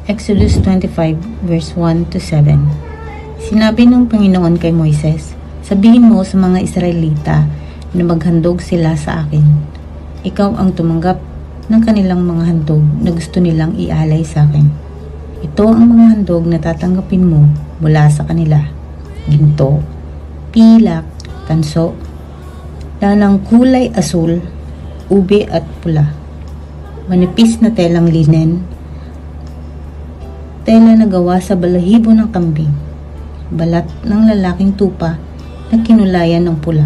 Exodus 25 verse 1 to 7. Sinabi ng Panginoon kay Moises, sabihin mo sa mga Israelita na maghandog sila sa akin. Ikaw ang tumanggap ng kanilang mga handog na gusto nilang ialay sa akin. Ito ang mga handog na tatanggapin mo mula sa kanila. Ginto, pilak, tanso, ng kulay asul, ube at pula. Manipis na telang linen, tela na gawa sa balahibo ng kambing, balat ng lalaking tupa na kinulayan ng pula,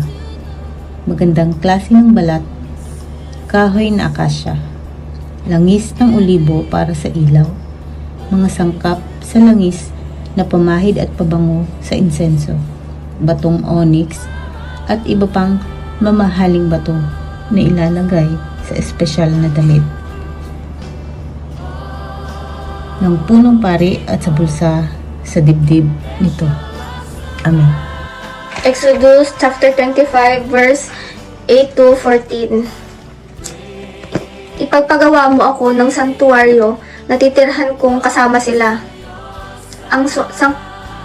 magandang klase ng balat, kahoy na akasya, langis ng olibo para sa ilaw, mga sangkap sa langis na pamahid at pabango sa insenso, batong onyx at iba pang mamahaling bato na ilalagay sa espesyal na damit ng punong pari at sa bulsa sa dibdib nito. Amen. Exodus chapter 25 verse 8 to 14. Ipagpagawa mo ako ng santuaryo na titirhan kong kasama sila. Ang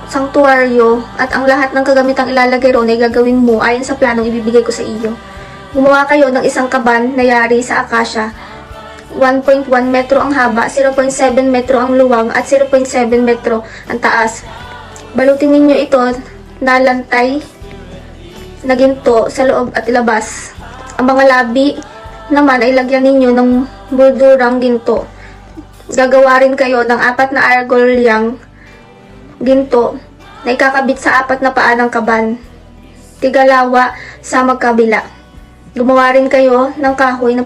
sanktuaryo at ang lahat ng kagamitang ilalagay roon ay gagawin mo ayon sa planong ibibigay ko sa iyo. Gumawa kayo ng isang kaban na yari sa akasya. 1.1 metro ang haba, 0.7 metro ang luwang at 0.7 metro ang taas. Balutin ninyo ito na lantay na ginto sa loob at ilabas. Ang mga labi naman ay lagyan ninyo ng bordurang ginto. Gagawa rin kayo ng 4 na argolyang ginto na ikakabit sa 4 na paa ng kaban, tigalawa sa magkabila. Gumawa rin kayo ng kahoy na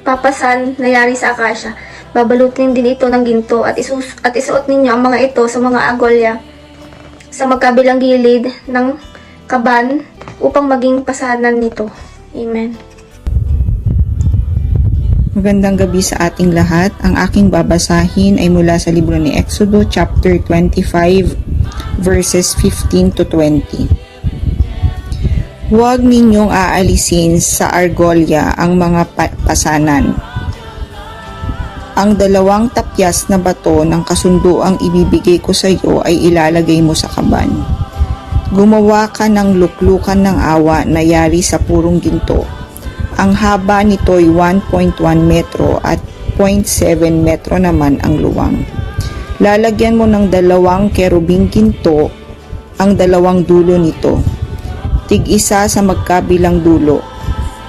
papasan na yari sa akasya. Babalutin din ito ng ginto at isuot ninyo ang mga ito sa mga agolya sa magkabilang gilid ng kaban upang maging pasanan nito. Amen. Magandang gabi sa ating lahat. Ang aking babasahin ay mula sa libro ni Exodus chapter 25 verses 15 to 20. Huwag ninyong aalisin sa argolya ang mga pasanan. Ang 2 tapyas na bato ng kasunduang ibibigay ko sa iyo ay ilalagay mo sa kaban. Gumawa ka ng luklukan ng awa na yari sa purong ginto. Ang haba nito ay 1.1 metro at 0.7 metro naman ang luwang. Lalagyan mo ng 2 kerubing ginto ang 2 dulo nito. Tig-isa sa magkabilang dulo.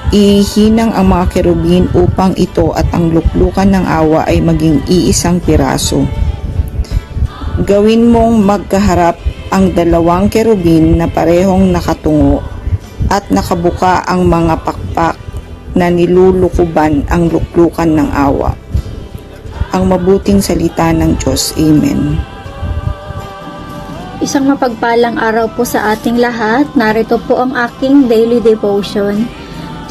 Ihinang ang mga kerubin upang ito at ang luklukan ng awa ay maging iisang piraso. Gawin mong magkaharap ang 2 kerubin na parehong nakatungo at nakabuka ang mga pakpak na nilulukuban ang luklukan ng awa. Ang mabuting salita ng Diyos. Amen. Isang mapagpalang araw po sa ating lahat. Narito po ang aking daily devotion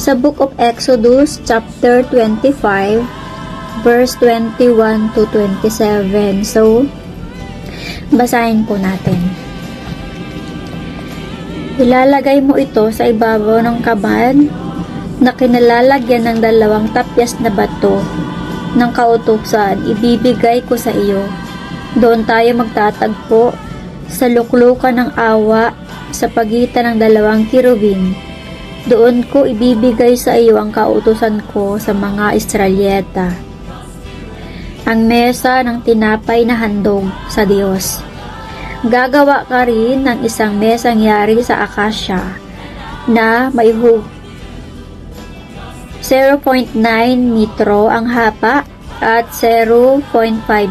sa Book of Exodus chapter 25 verse 21 to 27. So, basahin po natin. Ilalagay mo ito sa ibabaw ng kaban na kinalalagyan ng 2 tapyas na bato ng kautusan. Ibibigay ko sa iyo. Doon tayo magtatagpo sa luklukan ng awa sa pagitan ng 2 kirubin. Doon ko ibibigay sa iyo ang kautusan ko sa mga Israelyeta. Ang mesa ng tinapay na handog sa Diyos. Gagawa ka rin ng isang mesang yari sa akasya na may 0.9 metro ang haba at 0.5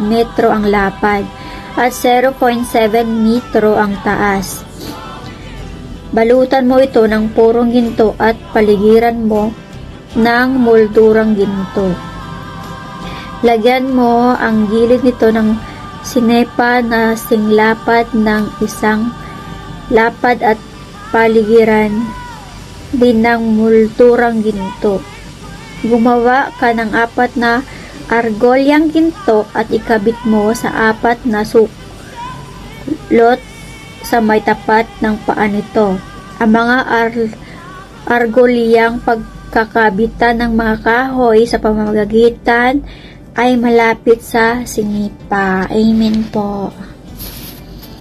metro ang lapad at 0.7 metro ang taas. Balutan mo ito ng purong ginto at paligiran mo ng moldurang ginto. Lagyan mo ang gilid nito ng sinepa na singlapad ng isang lapad at paligiran din ng moldurang ginto. Gumawa ka ng 4 na argolyang ginto at ikabit mo sa 4 na suklot sa may tapat ng paa nito. Ang mga argolyang pagkakabitan ng mga kahoy sa pamamagitan ay malapit sa sinipa. Amen po.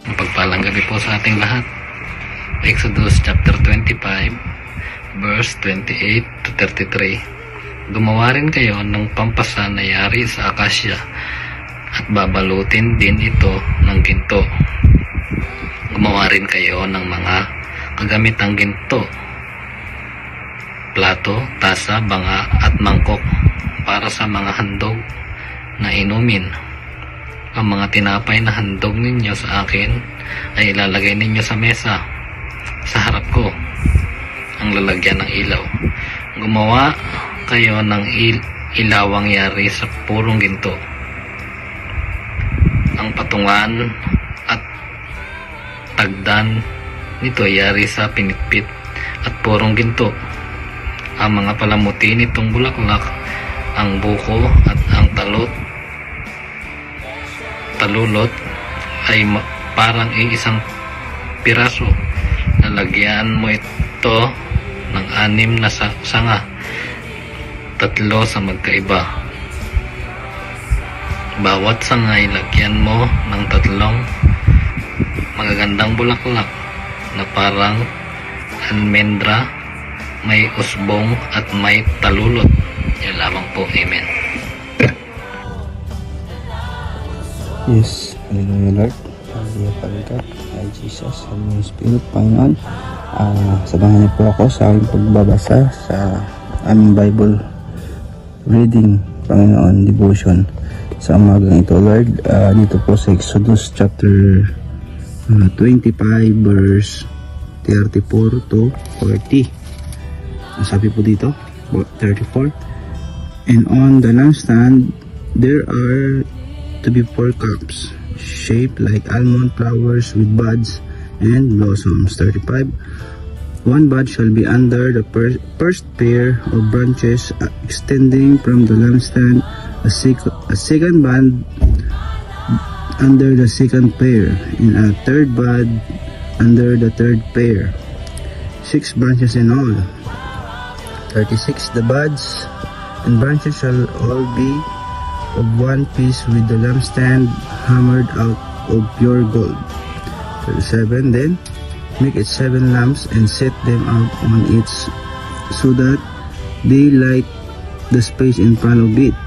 Pagpalang gabi po sa ating lahat. Exodus chapter 25 verse 28 to 33. Gumawa rin kayo ng pampasa na yari sa akasya at babalutin din ito ng ginto. Gumawa rin kayo ng mga kagamitang ginto, plato, tasa, banga at mangkok para sa mga handog na inumin. Ang mga tinapay na handog ninyo sa akin ay ilalagay ninyo sa mesa sa harap ko, ang lalagyan ng ilaw. Gumawa kayo ng ilawang yari sa purong ginto. Ang patungan at tagdan nito yari sa pinitpit at purong ginto. Ang mga palamuti nitong bulaklak, ang buko at ang talulot ay parang isang piraso. Lalagyan mo ito ng 6 na sanga, 3 sa magkaiba. Bawat sanga ay lagyan mo ng 3 magagandang bulaklak na parang almendra, may usbong at may talulot. Yan lamang po. Amen. Yes, hallelujah Lord. Hallelujah Father God. Ay Jesus, Hallelujah Spirit, Panginoon. Sabahan niyo po ako sa aking pagbabasa sa aming Bible reading, Panginoon, devotion sa umagang ito, Lord. Dito po sa Exodus chapter 25 verse 34 to 40. Ang sabi po dito, 34. And on the lampstand there are to be 4 cups, shaped like almond flowers with buds and blossoms. 35. 1 bud shall be under the first pair of branches extending from the lampstand, a second bud under the second pair, and a third bud under the third pair. 6 branches in all. 36. The buds and branches shall all be of one piece with the lampstand hammered out of pure gold. 37. Then make it 7 lamps and set them out on each, so that they light the space in front of it.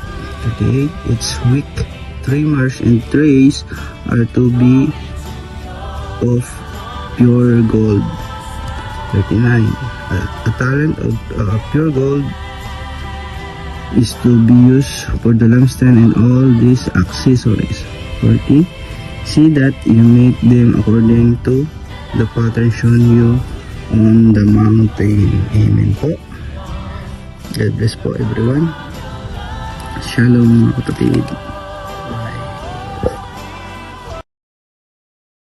38. Its wick, trimmers and trays are to be of pure gold. 39. A talent of pure gold is to be used for the lampstand and all these accessories. 40. See that you make them according to the pattern shown you on the mountain. Amen po. God bless po everyone. Shalom mga kapatid.